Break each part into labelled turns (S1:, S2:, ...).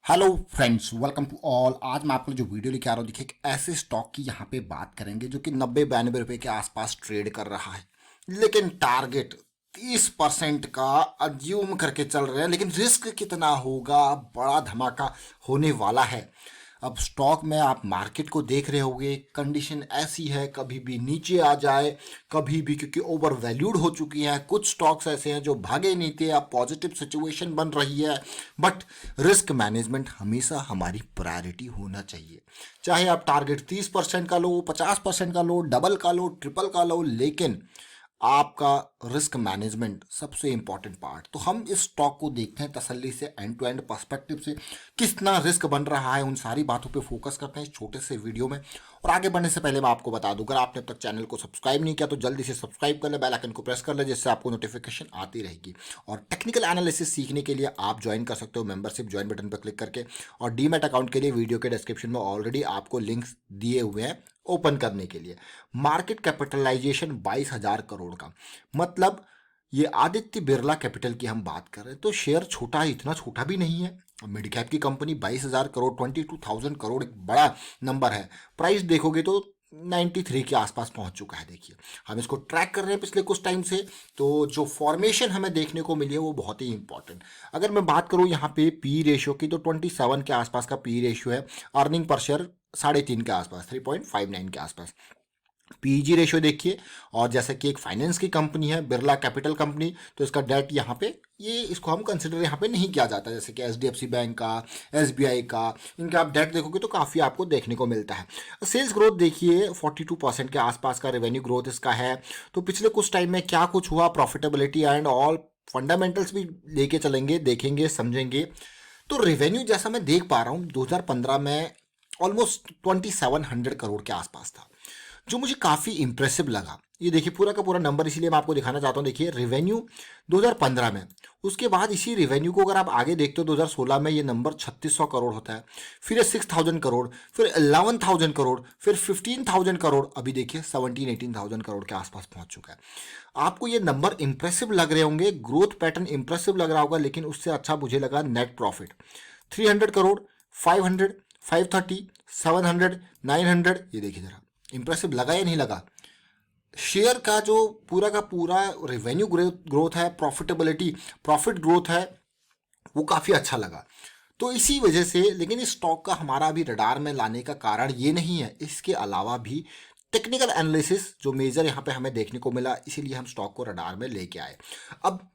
S1: Hello friends, welcome to all. आज मैं आपको जो वीडियो लेके आ रहा हूँ, देखिए एक ऐसे स्टॉक की यहाँ पे बात करेंगे जो कि 90-92 रुपए के आसपास ट्रेड कर रहा है, लेकिन टारगेट 30% का अज्यूम करके चल रहे हैं। लेकिन रिस्क कितना होगा, बड़ा धमाका होने वाला है। अब स्टॉक में आप मार्केट को देख रहे होंगे, कंडीशन ऐसी है कभी भी नीचे आ जाए, कभी भी, क्योंकि ओवर वैल्यूड हो चुकी हैं। कुछ स्टॉक्स ऐसे हैं जो भागे नहीं थे, अब पॉजिटिव सिचुएशन बन रही है। बट रिस्क मैनेजमेंट हमेशा हमारी प्रायोरिटी होना चाहिए। चाहे आप टारगेट 30% का लो, 50% का लो, डबल का लो, ट्रिपल का लो, लेकिन आपका रिस्क मैनेजमेंट सबसे इंपॉर्टेंट पार्ट। तो हम इस स्टॉक को देखते हैं तसल्ली से, एंड टू एंड पर्सपेक्टिव से, कितना रिस्क बन रहा है, उन सारी बातों पे फोकस करते हैं इस छोटे से वीडियो में। और आगे बढ़ने से पहले मैं आपको बता दूं, अगर आपने अब तक चैनल को सब्सक्राइब नहीं किया तो जल्दी से सब्सक्राइब कर ले, बेल आइकन को प्रेस कर ले, जिससे आपको नोटिफिकेशन आती रहेगी। और टेक्निकल एनालिसिस सीखने के लिए आप ज्वाइन कर सकते हो मेंबरशिप ज्वाइन बटन पर क्लिक करके। और डीमैट अकाउंट के लिए वीडियो के डिस्क्रिप्शन में ऑलरेडी आपको लिंक्स दिए हुए हैं ओपन करने के लिए। मार्केट कैपिटलाइजेशन 22,000 करोड़ का, मतलब ये आदित्य बिरला कैपिटल की हम बात कर रहे हैं, तो शेयर छोटा है, इतना छोटा भी नहीं है। मिड कैप की कंपनी 22,000 करोड़, 22,000 करोड़ एक बड़ा नंबर है। प्राइस देखोगे तो 93 के आसपास पहुंच चुका है। देखिए, हम इसको ट्रैक कर रहे हैं पिछले कुछ टाइम से, तो जो फॉर्मेशन हमें देखने को मिली है वो बहुत ही इंपॉर्टेंट। अगर मैं बात करूं यहाँ पे पी रेशियो की, तो 27 के आसपास का पी रेशियो है। अर्निंग पर शेयर 3.5 के आसपास, 3.59 के आसपास पीजी रेशियो देखिए। और जैसे कि एक फाइनेंस की कंपनी है बिरला कैपिटल कंपनी, तो इसका डेट यहाँ पे, ये इसको हम कंसिडर यहाँ पे नहीं किया जाता, जैसे कि एचडीएफसी बैंक का, एसबीआई का, इनका आप डेट देखोगे तो काफ़ी आपको देखने को मिलता है। सेल्स ग्रोथ देखिए 42% के आसपास का रेवेन्यू ग्रोथ इसका है। तो पिछले कुछ टाइम में क्या कुछ हुआ, प्रॉफिटेबिलिटी एंड ऑल फंडामेंटल्स भी लेके चलेंगे, देखेंगे, समझेंगे। तो रेवेन्यू जैसा मैं देख पा रहा हूँ 2015 में ऑलमोस्ट 2700 करोड़ के आसपास था, जो मुझे काफ़ी इंप्रेसिव लगा। ये देखिए पूरा का पूरा नंबर, इसीलिए मैं आपको दिखाना चाहता हूँ। देखिए रेवेन्यू 2015 में, उसके बाद इसी रेवेन्यू को अगर आप आगे देखते हो 2016 में ये नंबर 3600 करोड़ होता है, फिर 6000 करोड़, फिर 11,000 करोड़, फिर 15,000 करोड़, अभी देखिए 17-18,000 करोड़ के आसपास पहुंच चुका है। आपको ये नंबर इंप्रेसिव लग रहे होंगे, ग्रोथ पैटर्न इंप्रेसिव लग रहा होगा, लेकिन उससे अच्छा मुझे लगा नेट प्रॉफिट। 300 करोड़, 500, 530, 700, 900, ये देखिए जरा इंप्रेसिव लगा या नहीं लगा। शेयर का जो पूरा का पूरा रेवेन्यू ग्रोथ है, प्रॉफिटेबिलिटी, प्रॉफिट ग्रोथ है, वो काफ़ी अच्छा लगा। तो इसी वजह से, लेकिन इस स्टॉक का हमारा अभी रडार में लाने का कारण ये नहीं है, इसके अलावा भी टेक्निकल एनालिसिस जो मेजर यहाँ पे हमें देखने को मिला, इसीलिए हम स्टॉक को रडार में लेके आए। अब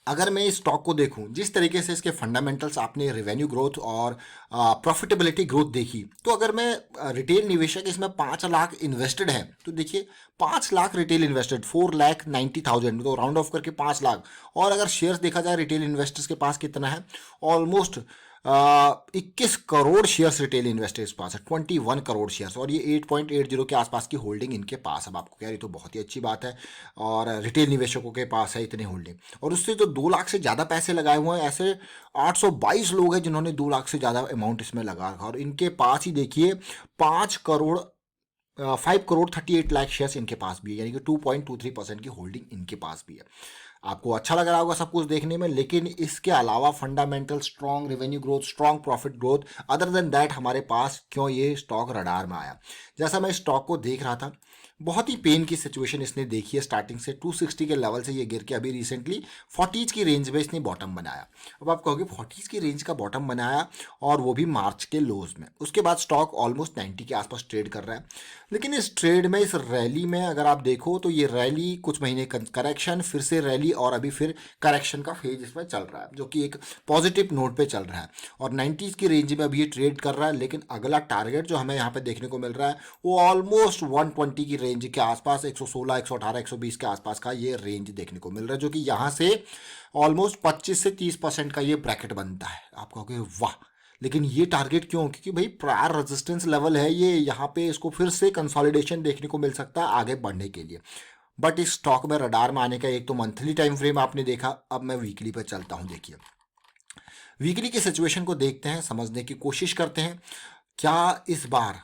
S1: अगर मैं इस स्टॉक को देखूं, जिस तरीके से इसके फंडामेंटल्स, आपने रेवेन्यू ग्रोथ और प्रॉफिटेबिलिटी ग्रोथ देखी, तो अगर मैं रिटेल निवेशक इसमें 5 लाख इन्वेस्टेड है, तो देखिए 5 लाख रिटेल इन्वेस्टेड, 4,90,000, तो राउंड ऑफ करके 5 लाख। और अगर शेयर्स देखा जाए रिटेल इन्वेस्टर्स के पास कितना है, almost 21 crore shares retail investors के पास है, 21 करोड़ शेयर्स, और ये 8.80 के आसपास की होल्डिंग इनके पास। अब आपको कह रही तो बहुत ही अच्छी बात है, और रिटेल निवेशकों के पास है इतने होल्डिंग। और उससे तो 2 लाख से ज़्यादा पैसे लगाए हुए हैं, ऐसे 822 लोग हैं जिन्होंने 2 लाख से ज़्यादा अमाउंट इसमें लगा रखा, और इनके पास ही देखिए 5 करोड़, 5 करोड़ 38 लाख शेयर्स इनके पास भी है, यानी कि 2.23% की होल्डिंग इनके पास भी है। आपको अच्छा लग रहा होगा सब कुछ देखने में, लेकिन इसके अलावा fundamental strong revenue growth, strong profit growth, other than that हमारे पास क्यों ये स्टॉक रडार में आया। जैसा मैं स्टॉक को देख रहा था, बहुत ही पेन की सिचुएशन इसने देखी है। स्टार्टिंग से 260 के लेवल से ये गिर के अभी रिसेंटली 40 की रेंज में इसने बॉटम बनाया। अब आप कहोगे 40 की रेंज का बॉटम बनाया, और वो भी मार्च के लोज में। उसके बाद स्टॉक ऑलमोस्ट 90 के आसपास ट्रेड कर रहा है। लेकिन इस ट्रेड में, इस रैली में अगर आप देखो, तो ये रैली कुछ महीने करेक्शन, फिर से रैली, और अभी फिर करेक्शन का फेज इसमें चल रहा है, जो कि एक पॉजिटिव नोट पे चल रहा है। और 90s की रेंज में अभी ये ट्रेड कर रहा है, लेकिन अगला टारगेट जो हमें यहाँ पे देखने को मिल रहा है वो ऑलमोस्ट 120 की रेंज के आसपास, 116, 118, 120 के आसपास का ये रेंज देखने को मिल रहा है, जो कि यहाँ से ऑलमोस्ट 25 से 30% का ये ब्रैकेट बनता है। आप कहोगे वाह, लेकिन ये टारगेट क्यों? क्योंकि भाई प्रायर रेजिस्टेंस लेवल है ये, यहाँ पे इसको फिर से कंसोलिडेशन देखने को मिल सकता है आगे बढ़ने के लिए। बट इस स्टॉक में रडार में आने का एक तो मंथली टाइम फ्रेम आपने देखा, अब मैं वीकली पर चलता हूँ। देखिए वीकली की सिचुएशन को देखते हैं, समझने की कोशिश करते हैं। क्या इस बार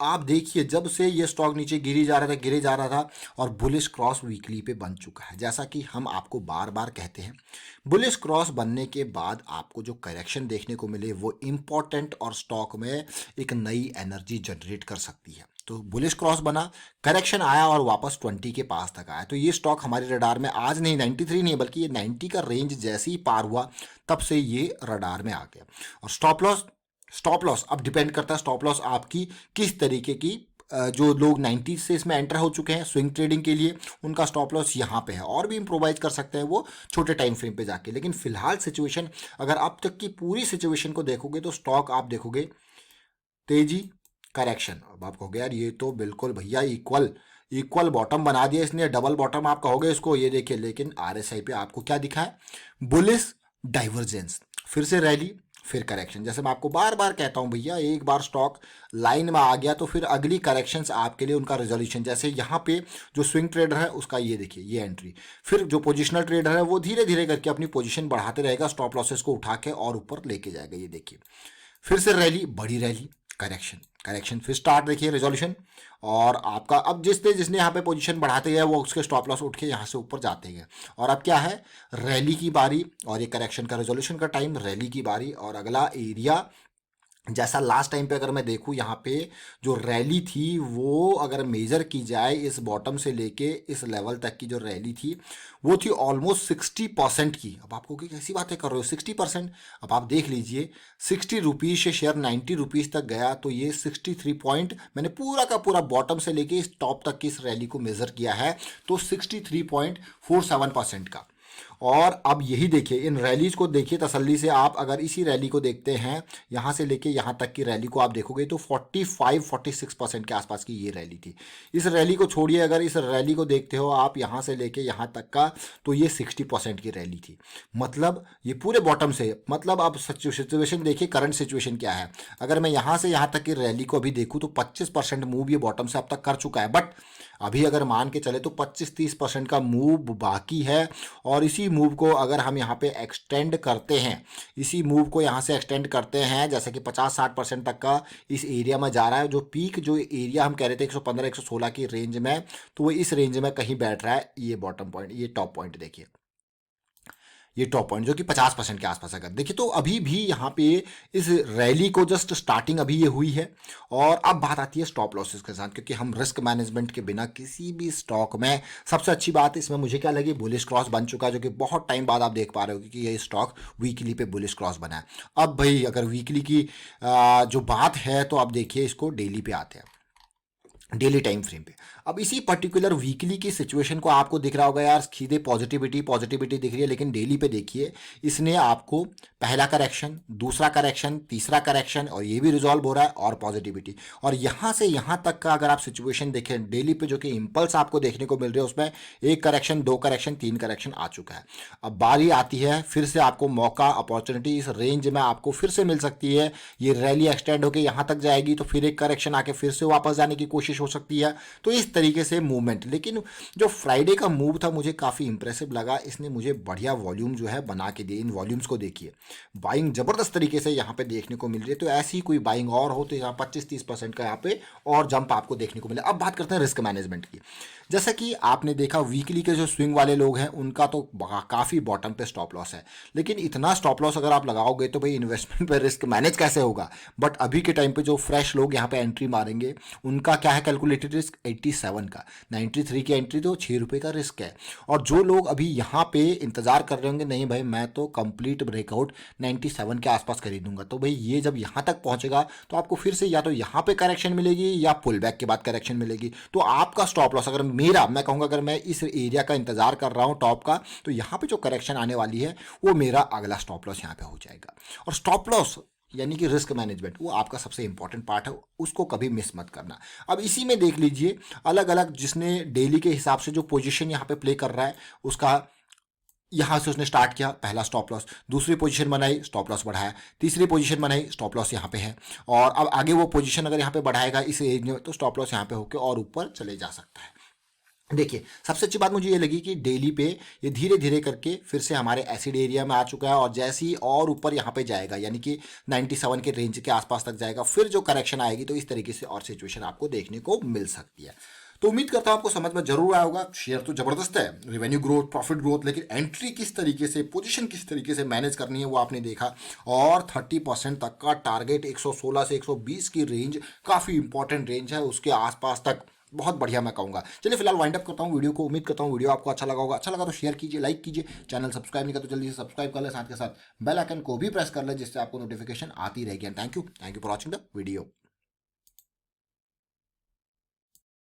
S1: आप देखिए जब से ये स्टॉक नीचे गिरी जा रहा था गिरे जा रहा था, और बुलिश क्रॉस वीकली पे बन चुका है। जैसा कि हम आपको बार बार कहते हैं, बुलिश क्रॉस बनने के बाद आपको जो करेक्शन देखने को मिले वो इम्पोर्टेंट और स्टॉक में एक नई एनर्जी जनरेट कर सकती है। तो बुलिश क्रॉस बना, करेक्शन आया और वापस 20 के पास तक आया, तो ये स्टॉक हमारे रडार में आज नहीं, 93 नहीं है बल्कि ये 90 का रेंज जैसे ही पार हुआ तब से ये रडार में आ गया। और स्टॉप लॉस अब डिपेंड करता है स्टॉप लॉस आपकी किस तरीके की, जो लोग 90 से इसमें एंटर हो चुके हैं स्विंग ट्रेडिंग के लिए, उनका स्टॉप लॉस यहाँ पे है, और भी इम्प्रोवाइज कर सकते हैं वो छोटे टाइम फ्रेम पे जाके। लेकिन फिलहाल सिचुएशन, अगर अब तक की पूरी सिचुएशन को देखोगे तो स्टॉक आप देखोगे तेजी, करेक्शन। अब आप कहोगे यार ये तो बिल्कुल भैया इक्वल इक्वल बॉटम बना दिया इसने, डबल बॉटम आप कहोगे इसको, ये देखिए। लेकिन आरएसआई पे आपको क्या दिखा है? बुलिश डाइवर्जेंस, फिर से रैली, फिर करेक्शन। जैसे मैं आपको बार बार कहता हूं भैया, एक बार स्टॉक लाइन में आ गया तो फिर अगली करेक्शंस आपके लिए उनका रेजोल्यूशन, जैसे यहाँ पे जो स्विंग ट्रेडर है उसका ये देखिए ये एंट्री, फिर जो पोजिशनल ट्रेडर है वो धीरे धीरे करके अपनी पोजीशन बढ़ाते रहेगा, स्टॉप लॉसेस को उठा के और ऊपर लेके जाएगा, ये देखिए। फिर से रैली, बड़ी रैली, करेक्शन, फिर स्टार्ट देखिए रेजोल्यूशन, और आपका अब जिसने यहाँ पे पोजीशन बढ़ाते गए वो उसके स्टॉप लॉस उठ के यहाँ से ऊपर जाते गए। और अब क्या है? रैली की बारी, और ये करेक्शन का रेजोल्यूशन का टाइम, रैली की बारी, और अगला एरिया जैसा लास्ट टाइम पे अगर मैं देखूं यहाँ पे जो रैली थी वो अगर मेजर की जाए इस बॉटम से लेके इस लेवल तक की जो रैली थी वो थी ऑलमोस्ट 60% की। अब आपको कि कैसी बातें कर रहे हो 60%? अब आप देख लीजिए 60 रुपीज़ से शेयर 90 रुपीज़ तक गया, तो ये 63 पॉइंट, मैंने पूरा का पूरा बॉटम से लेके इस टॉप तक की इस रैली को मेजर किया है, तो 63.47% का। और अब यही देखिए, इन रैलीज को देखिए तसल्ली से आप, अगर इसी रैली को देखते हैं यहाँ से लेके यहाँ तक की रैली को आप देखोगे तो 45-46% के आसपास की ये रैली थी। इस रैली को छोड़िए, अगर इस रैली को देखते हो आप यहाँ से लेके यहाँ तक का, तो ये 60% की रैली थी। मतलब ये पूरे बॉटम से, मतलब अब सिचुएशन देखिए, करंट सिचुएशन क्या है। अगर मैं यहाँ से यहाँ तक की रैली को अभी देखूँ तो 25% मूव ये बॉटम से अब तक कर चुका है, बट अभी अगर मान के चले तो 25-30% का मूव बाकी है। और इसी मूव को अगर हम यहाँ पे एक्सटेंड करते हैं, इसी मूव को यहाँ से एक्सटेंड करते हैं, जैसे कि 50-60% तक का इस एरिया में जा रहा है, जो पीक जो एरिया हम कह रहे थे 115-116 की रेंज में, तो वो इस रेंज में कहीं बैठ रहा है। ये बॉटम पॉइंट, ये टॉप पॉइंट देखिए, ये टॉप पॉइंट जो कि 50% के आसपास अगर देखिए, तो अभी भी यहाँ पे इस रैली को जस्ट स्टार्टिंग अभी ये हुई है। और अब बात आती है स्टॉप लॉसेस के साथ, क्योंकि हम रिस्क मैनेजमेंट के बिना किसी भी स्टॉक में, सबसे अच्छी बात इसमें मुझे क्या लगी, बुलिश क्रॉस बन चुका है, जो कि बहुत टाइम बाद आप देख पा रहे हो कि ये स्टॉक वीकली पे बुलिश क्रॉस बना है। अब भाई अगर वीकली की जो बात है तो आप देखिए इसको डेली पे आते हैं, डेली टाइम फ्रेम पे। अब इसी पर्टिकुलर वीकली की सिचुएशन को आपको दिख रहा होगा यार, सीधे पॉजिटिविटी दिख रही है, लेकिन डेली पे देखिए इसने आपको पहला करेक्शन, दूसरा करेक्शन, तीसरा करेक्शन, और ये भी रिजॉल्व हो रहा है, और पॉजिटिविटी। और यहाँ से यहाँ तक का अगर आप सिचुएशन देखें डेली पे, जो कि इंपल्स आपको देखने को मिल रहे हैं, उसमें एक करेक्शन, दो करेक्शन, तीन करेक्शन आ चुका है। अब बारी आती है फिर से आपको मौका, अपॉर्चुनिटी इस रेंज में आपको फिर से मिल सकती है। ये रैली एक्सटेंड होकर यहाँ तक जाएगी तो फिर एक करेक्शन आके फिर से वापस जाने की कोशिश हो सकती है। तो इस तरीके से मूवमेंट, लेकिन जो फ्राइडे का मूव था मुझे काफ़ी इंप्रेसिव लगा, इसने मुझे बढ़िया वॉल्यूम जो है बना के दिए। इन वॉल्यूम्स को देखिए, बाइंग ज़बरदस्त तरीके से यहाँ पे देखने को मिल रही है। तो ऐसी कोई बाइंग और हो तो यहाँ 25-30% का यहाँ पे और जंप आपको देखने को मिले। अब बात करते हैं रिस्क मैनेजमेंट की। जैसा कि आपने देखा वीकली के जो स्विंग वाले लोग हैं उनका तो काफ़ी बॉटम पे स्टॉप लॉस है, लेकिन इतना स्टॉप लॉस अगर आप लगाओगे तो भाई इन्वेस्टमेंट पे रिस्क मैनेज कैसे होगा। बट अभी के टाइम पे जो फ्रेश लोग यहाँ पे एंट्री मारेंगे उनका क्या है, कैलकुलेटेड रिस्क 87 का, 93 की एंट्री तो 6 रुपये का रिस्क है। और जो लोग अभी यहाँ पे इंतजार कर रहे होंगे, नहीं भाई मैं तो कंप्लीट ब्रेकआउट 97 के आसपास खरीदूंगा, तो भाई ये जब यहाँ तक पहुँचेगा तो आपको फिर से या तो यहाँ पे करेक्शन मिलेगी या पुल बैक के बाद करेक्शन मिलेगी। तो आपका स्टॉप लॉस, अगर मैं कहूँगा अगर मैं इस एरिया का इंतजार कर रहा हूँ टॉप का, तो यहाँ पे जो करेक्शन आने वाली है वो मेरा अगला स्टॉप लॉस यहाँ पे हो जाएगा। और स्टॉप लॉस यानी कि रिस्क मैनेजमेंट वो आपका सबसे इंपॉर्टेंट पार्ट है, उसको कभी मिस मत करना। अब इसी में देख लीजिए अलग अलग, जिसने डेली के हिसाब से जो पोजीशन यहाँ पे प्ले कर रहा है उसका, यहाँ से उसने स्टार्ट किया, पहला स्टॉप लॉस, दूसरी पोजीशन बनाई, स्टॉप लॉस बढ़ाया, तीसरी पोजीशन बनाई, स्टॉप लॉस यहाँ पे है, और अब आगे वो पोजीशन अगर यहाँ पे बढ़ाएगा इस एज में तो स्टॉप लॉस यहाँ पे होकर और ऊपर चले जा सकता है। देखिए, सबसे अच्छी बात मुझे ये लगी कि डेली पे ये धीरे धीरे करके फिर से हमारे एसिड एरिया में आ चुका है, और जैसे ही और ऊपर यहाँ पे जाएगा यानी कि 97 के रेंज के आसपास तक जाएगा, फिर जो करेक्शन आएगी तो इस तरीके से और सिचुएशन आपको देखने को मिल सकती है। तो उम्मीद करता हूँ आपको समझ में जरूर आया होगा। शेयर तो जबरदस्त है, रेवेन्यू ग्रोथ, प्रॉफिट ग्रोथ, लेकिन एंट्री किस तरीके से, पोजीशन किस तरीके से मैनेज करनी है वो आपने देखा। और 30% तक का टारगेट 116 से 120 की रेंज काफ़ी इंपॉर्टेंट रेंज है, उसके आसपास तक बहुत बढ़िया मैं कहूँगा। चलिए फिलहाल वाइंड अप करता हूँ वीडियो को। उम्मीद करता हूँ वीडियो आपको अच्छा लगा होगा। अच्छा लगा तो शेयर कीजिए, लाइक कीजिए, चैनल सब्सक्राइब नहीं किया तो जल्दी से सब्सक्राइब कर ले, साथ के साथ बेल आइकन को भी प्रेस कर ले, जिससे आपको नोटिफिकेशन आती रहेगी। And thank you for watching the video.